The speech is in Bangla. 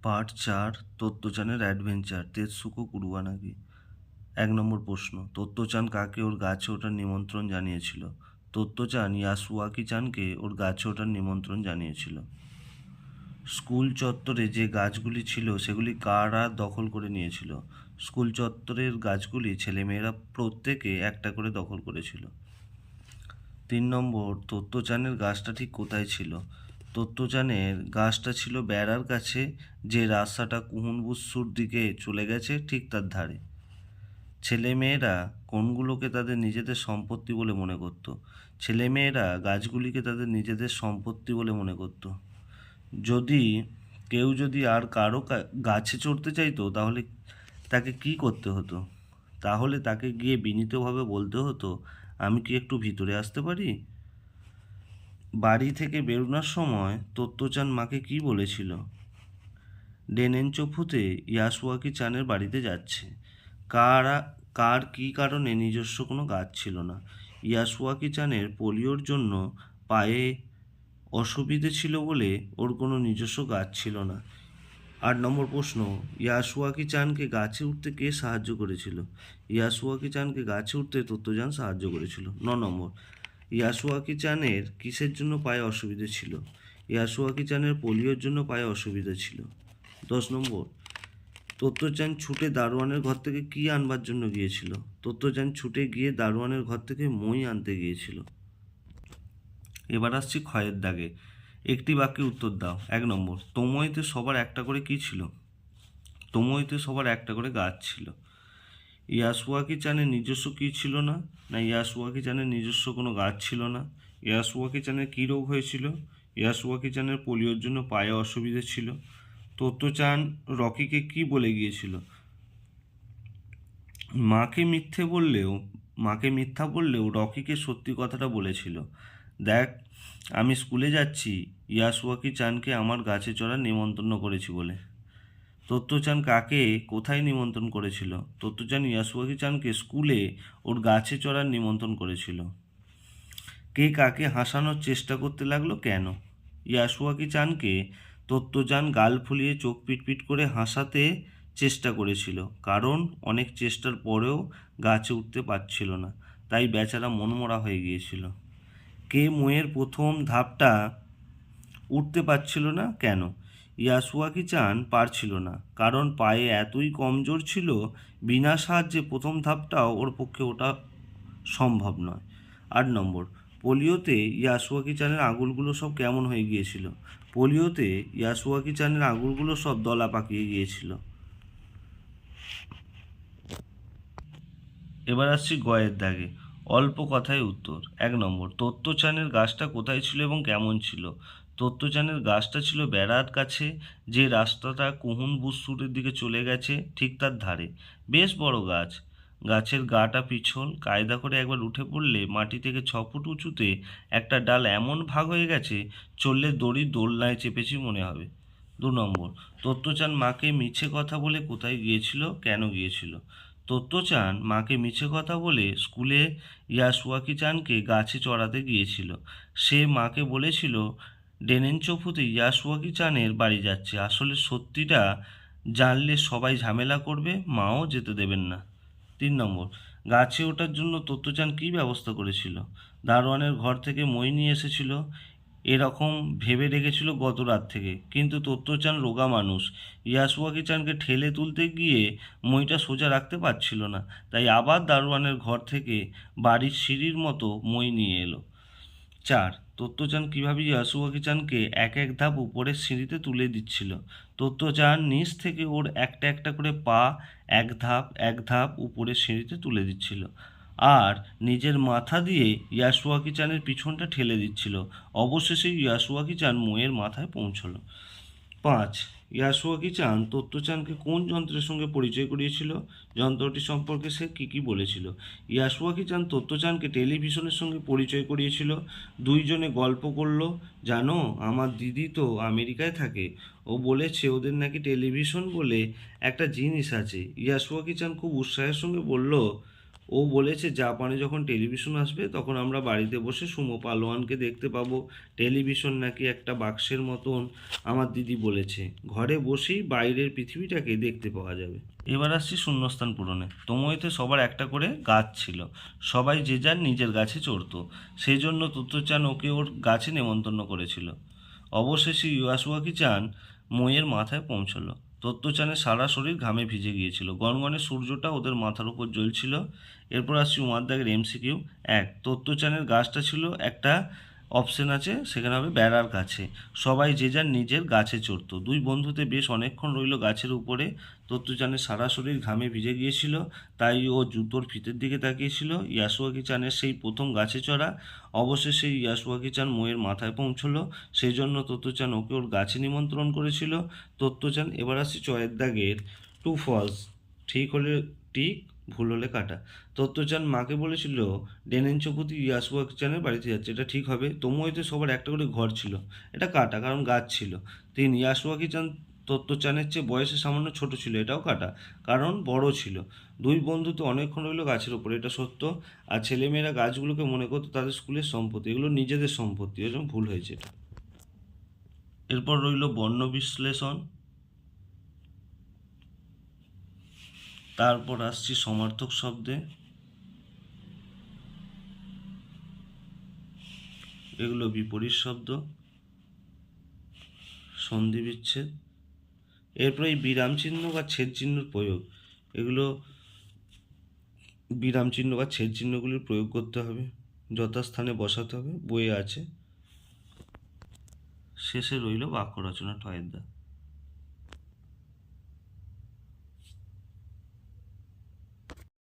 Part 4 তত্ত্বচানের adventure তেতসুকো কুরুবানাগি। ১ নম্বর প্রশ্ন, তত্ত্বচান কাকে ওর গাছে ওঠার নিমন্ত্রণ জানিয়েছিল? তত্ত্বচান ইয়াসুয়াকি চানকে ওর গাছে ওঠার নিমন্ত্রণ জানিয়েছিল। স্কুল চত্বরে যে গাছগুলি ছিল সেগুলি কারা দখল করে নিয়েছিল? স্কুল চত্বরের গাছগুলি ছেলেমেয়েরা প্রত্যেকে একটা করে দখল করেছিল। ৩ নম্বর, তত্ত্বচানের গাছটা ঠিক কোথায় ছিল? তত্ত্বচানের গাছটা ছিল বেড়ার কাছে, যে রাস্তাটা কুহুনবুৎসুর দিকে চলে গেছে ঠিক তার ধারে। ছেলেমেয়েরা কোনগুলোকে তাদের নিজেদের সম্পত্তি বলে মনে করত? ছেলেমেয়েরা গাছগুলিকে তাদের নিজেদের সম্পত্তি বলে মনে করত। কেউ যদি আর কারো গাছে চড়তে চাইতো তাহলে তাকে কি করতে হতো? তাহলে তাকে গিয়ে বিনীতভাবে বলতে হতো, আমি কি একটু ভিতরে আসতে পারি? বাড়ি থেকে বেরোনোর সময় তত্ত্বচান মাকে কি বলেছিল? ডেনেনচোফুতে ইয়াসুয়াকি চানের বাড়িতে যাচ্ছে। কার কী কারণে নিজস্ব কোনো গাছ ছিল না? ইয়াসুয়াকি চানের পোলিওর জন্য পায়ে অসুবিধে ছিল বলে ওর কোনো নিজস্ব গাছ ছিল না। ৮ নম্বর প্রশ্ন, ইয়াসুয়াকি চানকে গাছে উঠতে কে সাহায্য করেছিল? ইয়াসুয়াকি চানকে গাছে উঠতে তত্ত্বচান সাহায্য করেছিল। ৯ নম্বর, ইয়াসুয়াকি চানের কিসের জন্য পায়ে অসুবিধে ছিল? ইয়াসুয়াকি চানের পোলিওর জন্য পায়ে অসুবিধা ছিল। ১০ নম্বর, তত্ত্বচান ছুটে দারোয়ানের ঘর থেকে কী আনবার জন্য গিয়েছিল? তত্ত্বচান ছুটে গিয়ে দারোয়ানের ঘর থেকে মই আনতে গিয়েছিল। এবার আসছি ক্ষয়ের দাগে। একটি বাক্যে উত্তর দাও। ১ নম্বর, তোমইতে সবার একটা করে কী ছিল? তোমইতে সবার একটা করে গাছ ছিল। ইয়াসুয়াকি চানের নিজস্ব কী ছিল না? না, ইয়াসুয়াকি চানের নিজস্ব কোনো গাছ ছিল না। ইয়াসুয়াকি চানের কী রোগ হয়েছিল? ইয়াসুয়াকি চানের পোলিওর জন্য পায়ে অসুবিধে ছিল। তত্ত্বচান রকিকে কি বলে গিয়েছিল? মাকে মিথ্যা বললেও রকিকে সত্যি কথাটা বলেছিল। দেখ, আমি স্কুলে যাচ্ছি ইয়াসুয়াকি চানকে আমার গাছে চড়ার নিমন্ত্রণ করেছি বলে। তত্ত্বচান কাকে কোথায় নিমন্ত্রণ করেছিল? তত্ত্বচান ইয়াসুয়াকি চানকে স্কুলে ওর গাছে চড়ার নিমন্ত্রণ করেছিল। কে কাকে হাসানোর চেষ্টা করতে লাগলো, কেন? ইয়াসুয়াকি চানকে তত্ত্বচান গাল ফুলিয়ে চোখ পিটপিট করে হাসাতে চেষ্টা করেছিল, কারণ অনেক চেষ্টার পরেও গাছে উঠতে পারছিল না, তাই বেচারা মনমরা হয়ে গিয়েছিল। কে মইয়ের প্রথম ধাপটা উঠতে পারছিল না, কেন? ইয়াসুয়াকি চান পারছিল না, কারণ পায়ে এতই কমজোর ছিল, বিনা সাহায্যে প্রথম ধাপটাও ওর পক্ষে ওঠা সম্ভব নয়। ৮ নম্বর, পোলিওতে ইয়াসুয়াকি চানের আঙুলগুলো সব কেমন হয়ে গিয়েছিল? পোলিওতে ইয়াসুয়াকি চানের আঙুলগুলো সব দলা পাকিয়ে গিয়েছিল। এবার আসছি গয়ের দাগে। অল্প কথায় উত্তর। ১ নম্বর, তত্ত্বচানের গাছটা কোথায় ছিল এবং কেমন ছিল? তত্ত্বচানের গাছটা ছিল বেড়ার কাছে, যে রাস্তাটা কুহুনবুৎসুরের দিকে চলে গেছে ঠিক তার ধারে। বেশ বড় গাছ। গাছের গাটা পিছল, কায়দা করে একবার উঠে পড়লে মাটি থেকে ৬ ফুট উঁচুতে একটা ডাল এমন ভাগ হয়ে গেছে, চললে দড়ির দোলনায় চেপেছি মনে হবে। ২ নম্বর, তত্ত্বচান মাকে মিছে কথা বলে কোথায় গিয়েছিল, কেন গিয়েছিল? তত্ত্বচান মাকে মিছে কথা বলে স্কুলে ইয়াসুয়াকি চানকে গাছে চড়াতে গিয়েছিল। সে মাকে বলেছিল ডেনেনচোফুতে ইয়াসুয়াকি চানের বাড়ি যাচ্ছে। আসলে সত্যিটা জানলে সবাই ঝামেলা করবে, মাও যেতে দেবেন না। ৩ নম্বর, গাছে ওঠার জন্য তত্ত্বচান কী ব্যবস্থা করেছিল? দারোয়ানের ঘর থেকে মই নিয়ে এসেছিল, এরকম ভেবে রেখেছিল গত রাত থেকে, কিন্তু তত্ত্বচান রোগা মানুষ, ইয়াসুয়াকি চানকে ঠেলে তুলতে গিয়ে মইটা সোজা রাখতে পারছিল না, তাই আবার দারোয়ানের ঘর থেকে বাড়ির সিঁড়ির মতো মই নিয়ে এলো। ৪, তত্ত্বচান কীভাবে ইয়াসুয়াকি চানকে এক এক ধাপ উপরের সিঁড়িতে তুলে দিচ্ছিল? তত্ত্বচান নিচ থেকে ওর একটা একটা করে পা এক ধাপ উপরের সিঁড়িতে তুলে দিচ্ছিল, আর নিজের মাথা দিয়ে ইয়াসুয়াকি চানের পিছনটা ঠেলে দিচ্ছিল। অবশেষে ইয়াসুয়াকি চান মইয়ের মাথায় পৌঁছলো। ৫, ইয়াসুয়াকি চান তত্ত্বচানকে কোন যন্ত্রের সঙ্গে পরিচয় করিয়েছিল? যন্ত্রটি সম্পর্কে সে কী বলেছিল? ইয়াসুয়াকি চান তত্ত্বচানকে টেলিভিশনের সঙ্গে পরিচয় করিয়েছিল। দুইজনে গল্প করলো, জানো আমার দিদি তো আমেরিকায় থাকে, ও বলেছে ওদের নাকি টেলিভিশন বলে একটা জিনিস আছে। ইয়াসুয়াকি চান খুব উৎসাহের সঙ্গে বলল, ও বলেছে জাপানে যখন টেলিভিশন আসবে তখন আমরা বাড়িতে বসে সুমো পালোয়ানকে দেখতে পাবো। টেলিভিশন নাকি একটা বাক্সের মতন, আমার দিদি বলেছে, ঘরে বসেই বাইরের পৃথিবীটাকে দেখতে পাওয়া যাবে। এবার আসছি শূন্যস্থান পূরণে। তোমইতে সবার একটা করে গাছ ছিল, সবাই যে যার নিজের গাছে চড়তো, সেই জন্য তোত্তো-চান ওকে ওর গাছে নেমন্তন্ন করেছিল। অবশেষে ইওয়াসুয়াকি-চান মইয়ের মাথায় পৌঁছলো। তোত্তো-চানের সারা শরীর ঘামে ভিজে গিয়েছিল, গনগনে সূর্যটা ওদের মাথার উপর জ্বলছিল। এরপর আসছি উমার দাগের এমসিকিউ। এক, তোত্তো-চানের গাছটা ছিল একটা, অপশন আছে সেখানে হবে বেড়ার কাছে, সবাই যে যার নিজের গাছে চড়তো। দুই বন্ধুতে বেশ অনেকক্ষণ রইল গাছের উপরে। তোত্তো-চানের সারা শরীর ঘামে ভিজে গিয়েছিল, তাই ও জুতোর ফিতের দিকে তাকিয়েছিল। ইয়াসুয়াকি-চানের সেই প্রথম গাছে চড়া। অবশেষে ইয়াসুয়াকি-চান মইয়ের মাথায় পৌঁছলো, সেই জন্য তোত্তো-চান ওকে ওর গাছে নিমন্ত্রণ করেছিল। তোত্তো-চান, এবার আসছি চয়ের দাগের টু ফলস, ঠিক হলে টিক, ভুল হলে কাটা। তোত্তো-চান মাকে বলেছিল ডেনেনচোকুতি ইয়াসুয়াকি-চানের বাড়িতে যাচ্ছে, এটা ঠিক হবে। তোমোইতে সবার একটা করে ঘর ছিল, এটা কাটা, কারণ গাছ ছিল। তিন, ইয়াসুয়াকি-চান তোত্তো-চানের চেয়ে বয়সে সামান্য ছোট ছিল, এটাও কাটা, কারণ বড় ছিল। দুই বন্ধু তো অনেকক্ষণ রইল গাছের ওপরে, এটা সত্য। আর ছেলেমেয়েরা গাছগুলোকে মনে করতো তাদের স্কুলের সম্পত্তি, এগুলো নিজেদের সম্পত্তি, ওই জন্য ভুল হয়েছে এটা। এরপর রইল বর্ণ বিশ্লেষণ, তারপর আসছি সমার্থক শব্দে, এগুলো বিপরীত শব্দ, সন্ধি বিচ্ছেদ। এরপর এই বিরাম চিহ্ন বা ছেদ চিহ্নের প্রয়োগ, এগুলো বিরাম চিহ্ন বা ছেদ চিহ্নগুলির প্রয়োগ করতে হবে, যথাস্থানে বসাতে হবে, বইয়ে আছে। শেষে রইল বাক্য রচনা, ঠয়ের দাগ।